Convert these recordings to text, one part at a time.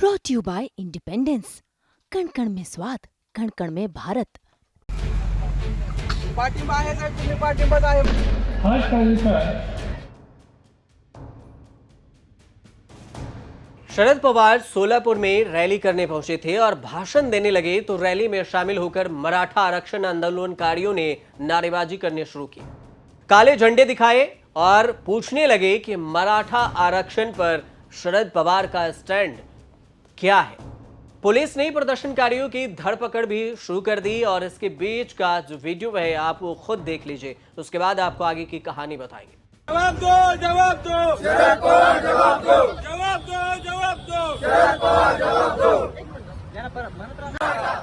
Brought you bye independence. कण कण में स्वाद, कण कण में भारत। पाठिंबा आहे साहेब, तुम्ही पाठिंबाच आहे. हाच पाहिजे सर. शरद पवार सोलापुर में रैली करने पहुंचे थे और भाषण देने लगे तो रैली में शामिल होकर मराठा आरक्षण आंदोलनकारियों ने नारेबाजी करनी शुरू की। काले झंडे दिखाए और पूछने लगे कि मराठा आरक्षण पर शरद पवार का स्टैंड क्या है। पुलिस ने प्रदर्शनकारियों की धरपकड़ भी शुरू कर दी और इसके बीच का जो वीडियो है आप वो खुद देख लीजिए, उसके बाद आपको आगे की कहानी बताएंगे। जवाब दो, जवाब दो, शरद पवार जवाब दो, जवाब दो, जवाब दो, शरद पवार जवाब दो.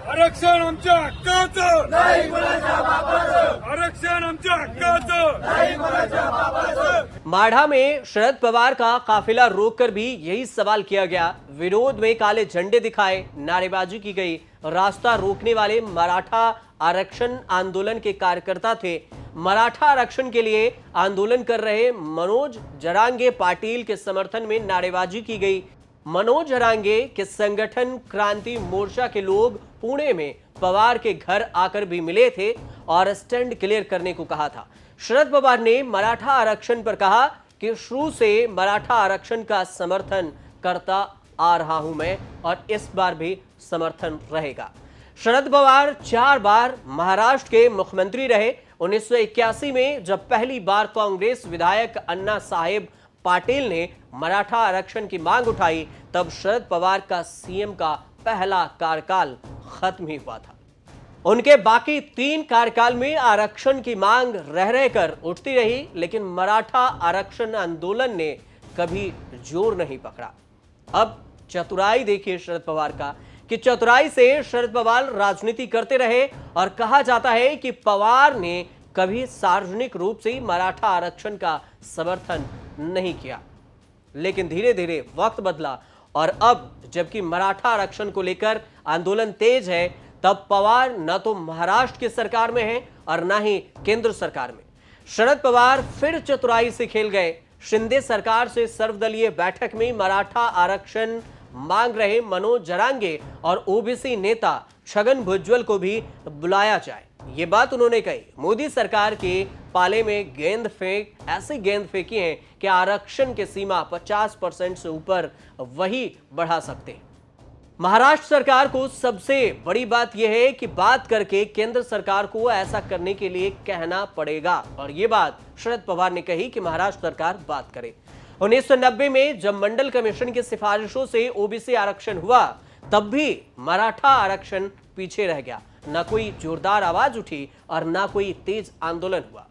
आरक्षण आमच्या हक्काचं नाही, मुलाच्या बापाचं. आरक्षण आमच्या हक्काचं नाही, मुलाच्या बापाचं. माढ़ा में शरद पवार का काफिला रोककर भी यही सवाल किया गया। विरोध में काले झंडे दिखाए, नारेबाजी की गई। रास्ता रोकने वाले मराठा आरक्षण आंदोलन के कार्यकर्ता थे। मराठा आरक्षण के लिए आंदोलन कर रहे मनोज जरांगे पाटिल के समर्थन में नारेबाजी की गई। मनोज जरांगे के संगठन क्रांति मोर्चा के लोग पुणे में पवार के घर आकर भी मिले थे और स्टैंड क्लियर करने को कहा था। शरद पवार ने मराठा आरक्षण पर कहा कि शुरू से मराठा आरक्षण का समर्थन करता आ रहा हूं मैं और इस बार भी समर्थन रहेगा। शरद पवार 4 बार महाराष्ट्र के मुख्यमंत्री रहे। 1981 में जब पहली बार कांग्रेस विधायक अन्ना साहेब पाटिल ने मराठा आरक्षण की मांग उठाई, तब शरद पवार का सीएम का पहला कार्यकाल खत्म ही हुआ था। उनके बाकी 3 कार्यकाल में आरक्षण की मांग रह रहकर उठती रही, लेकिन मराठा आरक्षण आंदोलन ने कभी जोर नहीं पकड़ा। अब चतुराई देखिए शरद पवार का, कि चतुराई से शरद पवार राजनीति करते रहे और कहा जाता है कि पवार ने कभी सार्वजनिक रूप से मराठा आरक्षण का समर्थन नहीं किया। लेकिन धीरे धीरे वक्त बदला और अब जबकि मराठा आरक्षण को लेकर आंदोलन तेज है, तब पवार न तो महाराष्ट्र की सरकार में है और न ही केंद्र सरकार में। शरद पवार फिर चतुराई से खेल गए। शिंदे सरकार से सर्वदलीय बैठक में मराठा आरक्षण मांग रहे मनोज जरांगे और ओबीसी नेता छगन भुजबल को भी बुलाया जाए, ये बात उन्होंने कही। मोदी सरकार के पाले में ऐसी गेंद फेंकी है कि आरक्षण की सीमा 50% से ऊपर वही बढ़ा सकते हैं। महाराष्ट्र सरकार को सबसे बड़ी बात यह है कि बात करके केंद्र सरकार को ऐसा करने के लिए कहना पड़ेगा, और यह बात शरद पवार ने कही कि महाराष्ट्र सरकार बात करे। 1990 में जब मंडल कमीशन की सिफारिशों से ओबीसी आरक्षण हुआ, तब भी मराठा आरक्षण पीछे रह गया। न कोई जोरदार आवाज उठी और न कोई तेज आंदोलन हुआ।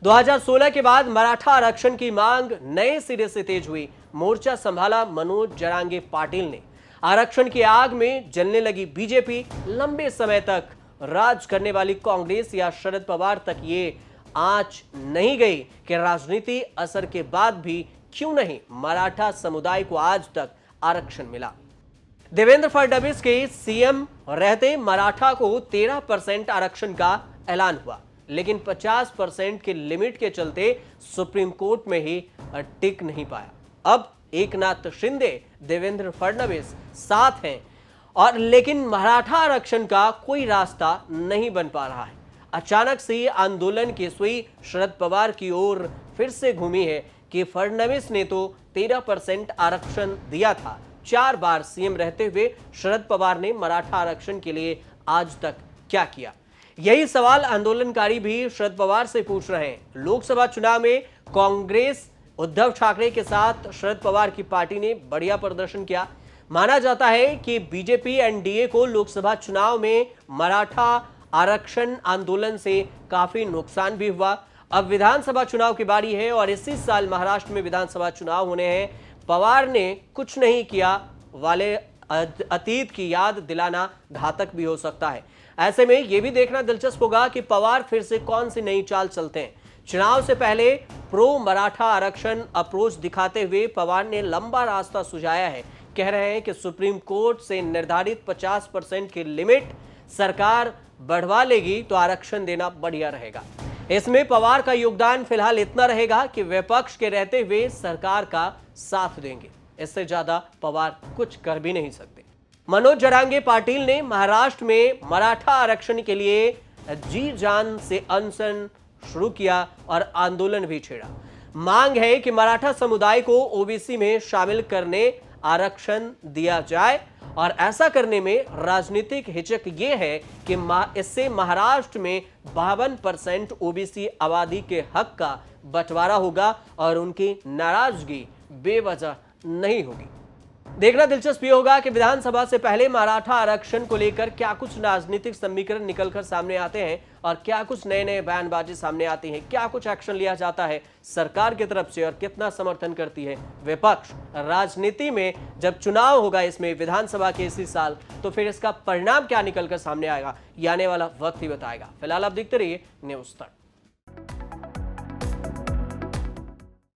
2016 के बाद मराठा आरक्षण की मांग नए सिरे से तेज हुई। मोर्चा संभाला मनोज जरांगे पाटिल ने। आरक्षण की आग में जलने लगी बीजेपी। लंबे समय तक राज करने वाली कांग्रेस या शरद पवार तक ये आंच नहीं गई कि राजनीति असर के बाद भी क्यों नहीं मराठा समुदाय को आज तक आरक्षण मिला। देवेंद्र फडणवीस के सीएम रहते मराठा को 13% आरक्षण का ऐलान हुआ, लेकिन 50% के लिमिट के चलते सुप्रीम कोर्ट में ही टिक नहीं पाया। अब एकनाथ शिंदे, देवेंद्र फडणवीस साथ हैं और लेकिन मराठा आरक्षण का कोई रास्ता नहीं बन पा रहा है। अचानक से आंदोलन की सुई शरद पवार की ओर फिर से घूमी है कि फडणवीस ने तो 13% आरक्षण दिया था। 4 बार सीएम रहते हुए शरद पवार ने मराठा आरक्षण के लिए आज तक क्या किया? यही सवाल आंदोलनकारी भी शरद पवार से पूछ रहे हैं। लोकसभा चुनाव में कांग्रेस उद्धव ठाकरे के साथ शरद पवार की पार्टी ने बढ़िया प्रदर्शन किया। माना जाता है कि बीजेपी एनडीए को लोकसभा चुनाव में मराठा आरक्षण आंदोलन से काफी नुकसान भी हुआ। अब विधानसभा चुनाव की बारी है और इसी साल महाराष्ट्र में विधानसभा चुनाव होने हैं। पवार ने कुछ नहीं किया वाले अतीत की याद दिलाना घातक भी हो सकता है। ऐसे में यह भी देखना दिलचस्प होगा कि पवार फिर से कौन सी नई चाल चलते हैं। चुनाव से पहले प्रो मराठा आरक्षण अप्रोच दिखाते हुए पवार ने लंबा रास्ता सुझाया है। कह रहे हैं कि सुप्रीम कोर्ट से निर्धारित 50% की लिमिट सरकार बढ़वा लेगी तो आरक्षण देना बढ़िया रहेगा। इसमें पवार का योगदान फिलहाल इतना रहेगा कि विपक्ष के रहते हुए सरकार का साथ देंगे। इससे ज्यादा पवार कुछ कर भी नहीं सकते। मनोज जरांगे पाटिल ने महाराष्ट्र में मराठा आरक्षण के लिए जी जान से अनशन शुरू किया और आंदोलन भी छेड़ा। मांग है कि मराठा समुदाय को ओबीसी में शामिल करने आरक्षण दिया जाए और ऐसा करने में राजनीतिक हिचक यह है कि इससे महाराष्ट्र में 52% ओबीसी आबादी के हक का बंटवारा होगा और उनकी नाराजगी बेवजह नहीं होगी। देखना दिलचस्प ये होगा कि विधानसभा से पहले मराठा आरक्षण को लेकर क्या कुछ राजनीतिक समीकरण निकलकर सामने आते हैं और क्या कुछ नए नए बयानबाजी सामने आती हैं, क्या कुछ एक्शन लिया जाता है सरकार की तरफ से और कितना समर्थन करती है विपक्ष। राजनीति में जब चुनाव होगा इसमें विधानसभा के इसी साल, तो फिर इसका परिणाम क्या निकलकर सामने आएगा ये आने वाला वक्त ही बताएगा। फिलहाल आप देखते रहिए न्यूज़ तक।